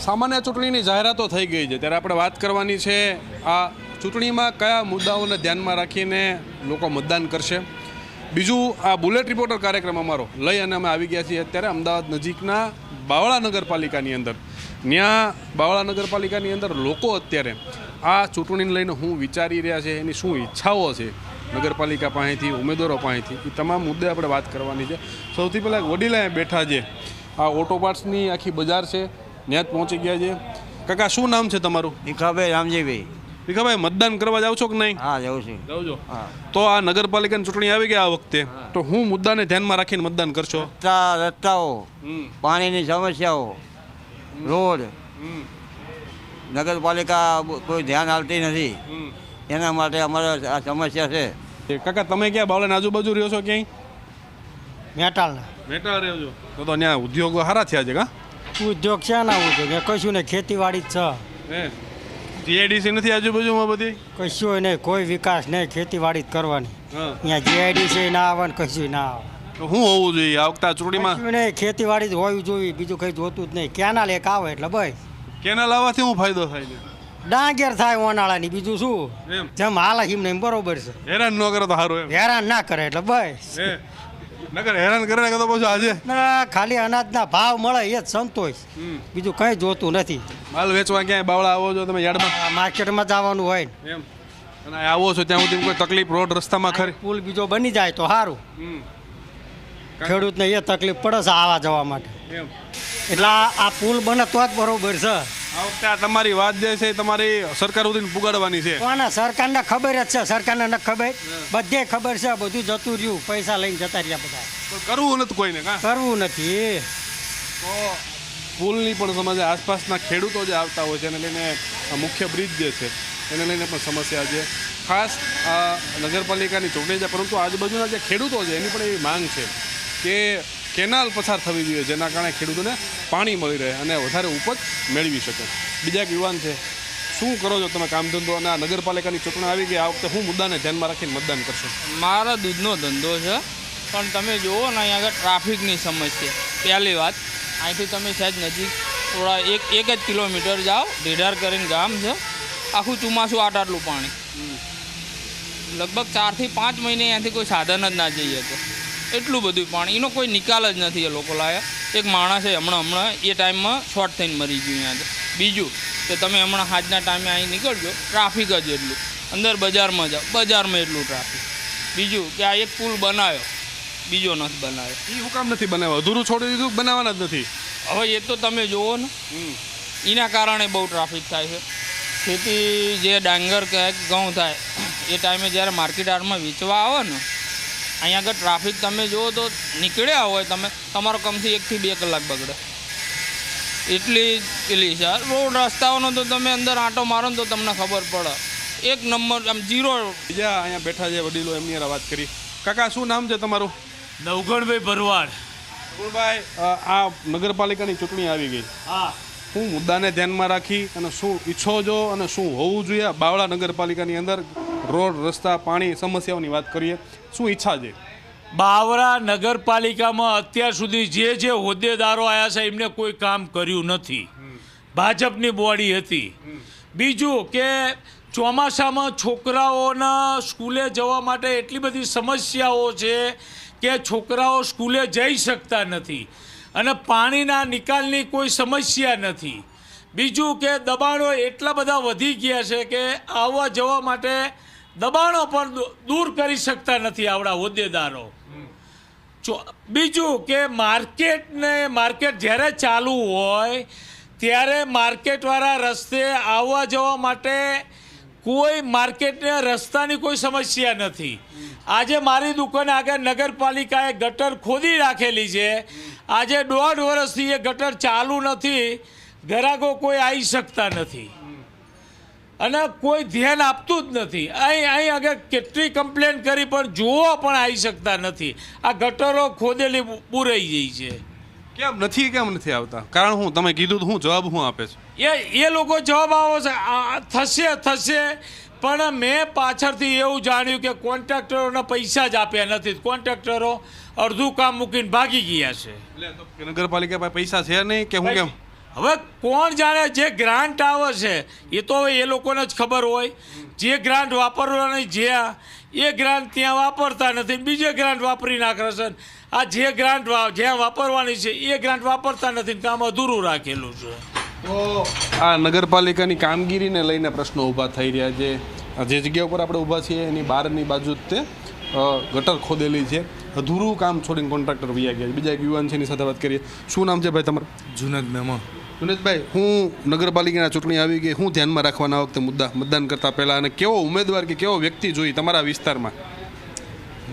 સામાન્ય ચૂંટણીની જાહેરાતો થઈ ગઈ છે ત્યારે આપણે વાત કરવાની છે આ ચૂંટણીમાં કયા મુદ્દાઓને ધ્યાનમાં રાખીને લોકો મતદાન કરશે. બીજું આ બુલેટ રિપોર્ટર કાર્યક્રમ અમારો લઈ અને અમે આવી ગયા છીએ અત્યારે અમદાવાદ નજીકના બાવળા નગરપાલિકાની અંદર. ત્યાં બાવળા નગરપાલિકાની અંદર લોકો અત્યારે આ ચૂંટણીને લઈને શું વિચારી રહ્યા છે, એની શું ઈચ્છાઓ છે નગરપાલિકા પાસેથી, ઉમેદવારો પાસેથી, એ તમામ મુદ્દે આપણે વાત કરવાની છે. સૌથી પહેલાં એક વડીલા બેઠા છે, આ ઓટો પાર્ટ્સની આખી બજાર છે, ત્યાં જ પહોંચી ગયા છે. કાકા શું નામ છે તમારું? ભીખાભાઈ રામજીભાઈ. ભીખાભાઈ, મતદાન કરવા જાવ છો કે નહીં? હા, જાઉં છું. જાવ છો. તો આ નગરપાલિકાની ચૂંટણી આવી ગઈ આ વખતે, તો હું મુદ્દાને ધ્યાનમાં રાખીને મતદાન કરશો? રસ્તાઓ, પાણીની સમસ્યાઓ, રોડ, નગરપાલિકા કોઈ ધ્યાન આપતી નથી, એના માટે અમારે આ સમસ્યા છે. કાકા, તમે ક્યાં બાવળાની આજુબાજુ રહ્યો છો? ક્યાંય મેટાલના મેટા રહ્યો છો? તો ત્યાં ઉદ્યોગો સારા થયા છે કા? ઉદ્યોગ છે ના ઉદ્યોગ કશું નહીં, ખેતીવાડી જ છે. જીઆઈડીસી નથી આજુબાજુમાં બધી? કશું નહીં, કોઈ વિકાસ નહીં, ખેતીવાડી જ કરવાની. અહીંયા જીઆઈડીસી ના આવે ને કશું ના આવે. તો શું હોવું જોઈએ આ વખતે ચૂંટણીમાં? કશું નહીં, ખેતીવાડી જ હોવી જોઈએ, બીજું કંઈ જોતું જ નહીં. કેનાલ એક આવે એટલે ભાઈ કેનાલ આવવાથી શું ફાયદો થાય છે? ડાંગેર થાય ઉનાળાની, બીજું શું એમ જેમ હાલ એમ નહીં, બરોબર છે. હેરાન ન કરે તો સારું. એમ હેરાન ના કરે એટલે બસ. નગર હેરાન કરે તો પછી આજે ના, ખાલી અનાજના ભાવ મળે એ જ સંતોષ, બીજું કંઈ જોતું નથી. માલ વેચવા ક્યાંય બાવળા આવો છો તમે યાર્ડમાં? માર્કેટમાં જવાનું હોય એમ, અને આવો છો ત્યાં સુધી કોઈ તકલીફ રોડ રસ્તામાં ખરી? પુલ બીજો બની જાય તો સારું. ખેડૂતને એ તકલીફ પડે છે આવવા જવા માટે, એમ એટલે આ પુલ બને તો જ બરોબર છે. આ વખતે આ તમારી વાત જે છે એ તમારી સરકાર સુધી પુગાડવાની છે. કોને? સરકારને ખબર જ છે. સરકારને ન ખબર? બધે ખબર છે. બધું જતું રહ્યું, પૈસા લઈને જતા રહ્યા બધા. પણ કરવું નથી કોઈને કા? કરવું નથી. તો પુલની પણ સમસ્યા, આસપાસના ખેડૂતો જે આવતા હોય છે એને લઈને આ મુખ્ય બ્રિજ જે છે એને લઈને પણ સમસ્યા છે. ખાસ આ નગરપાલિકાની ચૂંટણી છે, પરંતુ આજુબાજુના જે ખેડૂતો છે એની પણ એવી માંગ છે કે કેનાલ પસાર થવી જોઈએ, જેના કારણે ખેડૂતોને પાણી મળી રહે અને વધારે ઉપજ મેળવી શકે. બીજા એક યુવાન છે, શું કરો છો તમે કામ ધંધો, અને આ નગરપાલિકાની ચૂંટણી આવી ગઈ, આ વખતે હું મુદ્દાને ધ્યાનમાં રાખીને મતદાન કરશો? મારો દૂધનો ધંધો છે, પણ તમે જુઓ ને અહીં આગળ ટ્રાફિકની સમસ્યા. પહેલી વાત, અહીંથી તમે સહેજ નજીક થોડા એક જ કિલોમીટર જાઓ, ઢેઢાર કરીને ગામ છે, આખું ચોમાસું આટલું પાણી, લગભગ 4 થી 5 મહિને અહીંયાથી કોઈ સાધન જ ના જઈએ તો એટલું બધું પાણી, એનો કોઈ નિકાલ જ નથી. એ લોકો લાયા એક માણસે હમણાં એ ટાઈમમાં શોર્ટ થઈને મરી ગયું અહીંયાથી. બીજું કે તમે હમણાં હાજના ટાઈમે અહીં નીકળજો, ટ્રાફિક જ એટલું, અંદર બજારમાં જાઓ, બજારમાં એટલું ટ્રાફિક. બીજું કે આ એક પુલ બનાવ્યો, બીજો નથી બનાવ્યો. એ હું કામ નથી બનાવ્યો? અધૂરું છોડી દીધું, બનાવવાના જ નથી. હવે એ તો તમે જુઓ ને, એના કારણે બહુ ટ્રાફિક થાય છે. ખેતી જે ડાંગર કે ઘઉં થાય એ ટાઈમે જ્યારે માર્કેટ યાર્ડમાં વેચવા આવો ને, અહીંયા આગળ ટ્રાફિક તમે જુઓ તો નીકળ્યા હોય તમે, તમારો કમથી 1 થી 2 કલાક બગડે એટલી પેલી છે. રોડ રસ્તાઓનો તો તમે અંદર આંટો મારો ને તો તમને ખબર પડે, એક નંબર આમ ઝીરો. બીજા અહીંયા બેઠા છે વડીલો, એમની વાત કરી. કાકા, શું નામ છે તમારું? નવગણભાઈ ભરવાડ. ભાઈ, આ નગરપાલિકાની ચૂંટણી આવી ગઈ, હા, શું મુદ્દાને ધ્યાનમાં રાખી અને શું ઈચ્છો છો અને શું હોવું જોઈએ બાવળા નગરપાલિકાની અંદર? રોડ રસ્તા પાણી સમસ્યાઓની વાત કરીએ, શું ઈચ્છા છે? બાવળા નગરપાલિકામાં અત્યાર સુધી જે હોદ્દેદારો આવ્યા છે એમને કોઈ કામ કર્યું નથી. ભાજપની બોડી હતી. બીજું કે ચોમાસામાં છોકરાઓના સ્કૂલે જવા માટે એટલી બધી સમસ્યાઓ છે કે છોકરાઓ સ્કૂલે જઈ શકતા નથી, અને પાણીના નિકાલની કોઈ સમસ્યા નથી. બીજું કે દબાણો એટલા બધા વધી ગયા છે કે આવવા જવા માટે દબાણો પણ દૂર કરી શકતા નથી આવડા હોદ્દેદારો. બીજું કે માર્કેટ જ્યારે ચાલુ હોય ત્યારે માર્કેટવાળા રસ્તે આવવા જવા માટે કોઈ માર્કેટને રસ્તાની કોઈ સમસ્યા નથી. આજે મારી દુકાન આગળ નગરપાલિકાએ ગટર ખોદી રાખેલી છે, આજે 1.5 વર્ષથી એ ગટર ચાલુ નથી, ગ્રાહકો કોઈ આવી શકતા નથી અને કોઈ ધ્યાન આપતું જ નથી. અહીં આગળ કેટલી કમ્પ્લેન કરી પણ જોવા પણ આવી શકતા નથી. આ ગટરો ખોદેલી પૂરાઈ ગઈ છે. કેમ નથી આવતા? કારણ શું? તમે કીધું તો હું જવાબ શું આપે છે? એ લોકો જવાબ આવો છે થશે, પણ મેં પાછળથી એવું જાણ્યું કે કોન્ટ્રાક્ટરોને પૈસા જ આપ્યા નથી. કોન્ટ્રાક્ટરો અડધું કામ મૂકીને ભાગી ગયા છે. નગરપાલિકા પાસે પૈસા છે નહીં કે હું કેમ? હવે કોણ જાણે જે ગ્રાન્ટ આવે છે એ તો હવે એ લોકોને જ ખબર હોય. જે ગ્રાન્ટ વાપરવાની જ્યાં એ ગ્રાન્ટ ત્યાં વાપરતા નથી, બીજે ગ્રાન્ટ વાપરી નાખે છે. આ જે ગ્રાન્ટ જ્યાં વાપરવાની છે એ ગ્રાન્ટ વાપરતા નથી, કામ અધૂરું રાખેલું છે. તો આ નગરપાલિકાની કામગીરીને લઈને પ્રશ્નો ઊભા થઈ રહ્યા છે. જે જગ્યા ઉપર આપણે ઊભા છીએ એની બહારની બાજુ જ તે ગટર ખોદેલી છે. અધૂરું કામ છોડીને કોન્ટ્રાક્ટર વૈયા ગયા છે. બીજા એક યુવાન છે એની સાથે વાત કરીએ. શું નામ છે ભાઈ તમારું? જુનેદ મહેમાન. સુનેશભાઈ, હું નગરપાલિકાના ચૂંટણી આવી ગઈ, હું ધ્યાનમાં રાખવાના વખતે મુદ્દા મતદાન કરતા પહેલાં અને કેવો ઉમેદવાર કે કેવો વ્યક્તિ જોઈ તમારા વિસ્તારમાં?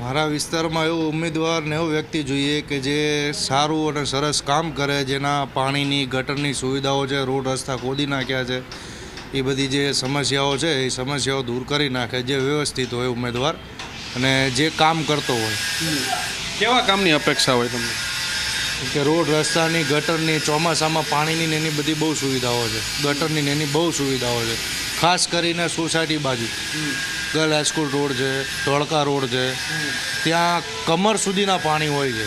મારા વિસ્તારમાં એવો ઉમેદવાર ને એવો વ્યક્તિ જોઈએ કે જે સારું અને સરસ કામ કરે, જેના પાણીની ગટરની સુવિધાઓ છે, રોડ રસ્તા ખોદી નાખ્યા છે, એ બધી જે સમસ્યાઓ છે એ સમસ્યાઓ દૂર કરી નાખે, જે વ્યવસ્થિત હોય ઉમેદવાર અને જે કામ કરતો હોય. કેવા કામની અપેક્ષા હોય તમને? કે રોડ રસ્તાની ગટરની, ચોમાસામાં પાણીની ને એની બધી બહુ સુવિધાઓ છે, ગટરની ને એની બહુ સુવિધાઓ છે. ખાસ કરીને સોસાયટી બાજુ ગર્લ હાઈસ્કૂલ રોડ છે, ધોળકા રોડ છે, ત્યાં કમર સુધીના પાણી હોય છે.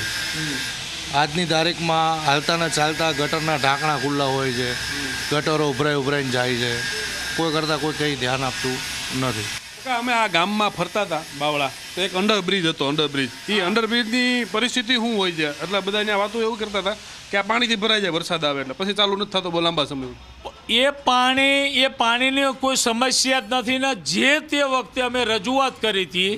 આજની તારીખમાં હાલતા ને ચાલતા ગટરના ઢાંકણા ખુલ્લા હોય છે, ગટરો ઉભરાઈને જાય છે, કોઈ કરતાં કોઈ કંઈ ધ્યાન આપતું નથી. અમે આ ગામમાં ફરતા હતા બાવળા, તો એક અંડરબ્રિજ હતો. અંડરબ્રિજ, એ અંડરબ્રિજની પરિસ્થિતિ શું હોય છે એટલે બધા અહીંયા વાતો એવું કરતા હતા કે આ પાણીથી ભરાઈ જાય વરસાદ આવે એટલે, પછી ચાલુ નથી થતો બહુ લાંબા સમય. એ પાણીની કોઈ સમસ્યા જ નથી ને. જે તે વખતે અમે રજૂઆત કરી હતી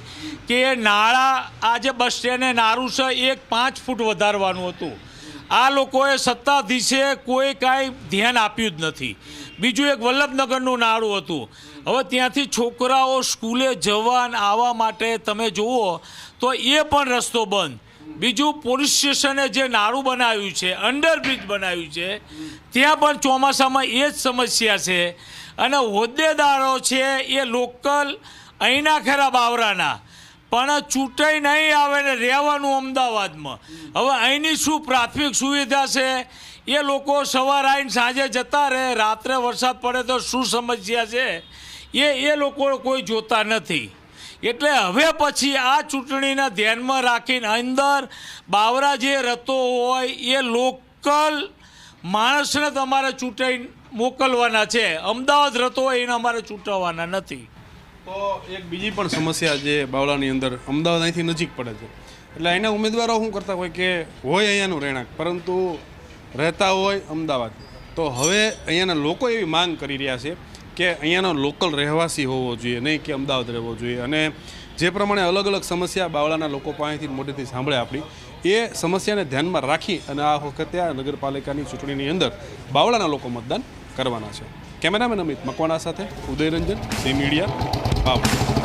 કે નાળા, આજે બસ સ્ટેન્ડે નારું છે 5 ફૂટ વધારવાનું હતું. આ લોકોએ સત્તાધીશે કોઈ કાંઈ ધ્યાન આપ્યું જ નથી. બીજું એક વલ્લભનગરનું નાળું હતું. હવે ત્યાંથી છોકરાઓ સ્કૂલે જવા આવવા માટે તમે જુઓ તો એ પણ રસ્તો બંધ. બીજું પોલીસ સ્ટેશને જે નાળું બનાવ્યું છે, અંડરબ્રિજ બનાવ્યું છે, ત્યાં પણ ચોમાસામાં એ જ સમસ્યા છે. અને હોદ્દેદારો છે એ લોકલ અહીંના ખરા બાવરાના, પણ ચૂંટાઈ નહીં આવે ને રહેવાનું અમદાવાદમાં. હવે અહીંની શું પ્રાથમિક સુવિધા છે? એ લોકો સવાર આવીને સાંજે જતા રહે, રાત્રે વરસાદ પડે તો શું સમસ્યા છે એ લોકો કોઈ જોતા નથી. એટલે હવે પછી આ ચૂંટણીને ધ્યાનમાં રાખીને અંદર બાવરા જે રતો હોય એ લોકલ માણસને તમારે ચૂંટાઈ મોકલવાના છે. અમદાવાદ રતો હોય એને અમારે ચૂંટવવાના નથી. તો એક બીજી પણ સમસ્યા જે બાવળાની અંદર, અમદાવાદ અહીંથી નજીક પડે છે એટલે અહીંના ઉમેદવારો શું કરતા હોય કે હોય અહીંયાનું રહેણાંક, પરંતુ રહેતા હોય અમદાવાદ. તો હવે અહીંયાના લોકો એવી માંગ કરી રહ્યા છે કે અહીંયાનો લોકલ રહેવાસી હોવો જોઈએ, નહીં કે અમદાવાદ રહેવો જોઈએ. અને જે પ્રમાણે અલગ અલગ સમસ્યા બાવળાના લોકો પાસેથી મોટેથી સાંભળે આપણી, એ સમસ્યાને ધ્યાનમાં રાખી અને આ વખતે આ નગરપાલિકાની ચૂંટણીની અંદર બાવળાના લોકો મતદાન કરવાના છે. કેમેરામેન અમિત મકવાણા સાથે ઉદયરંજન, ઝી મીડિયા, બાવળા.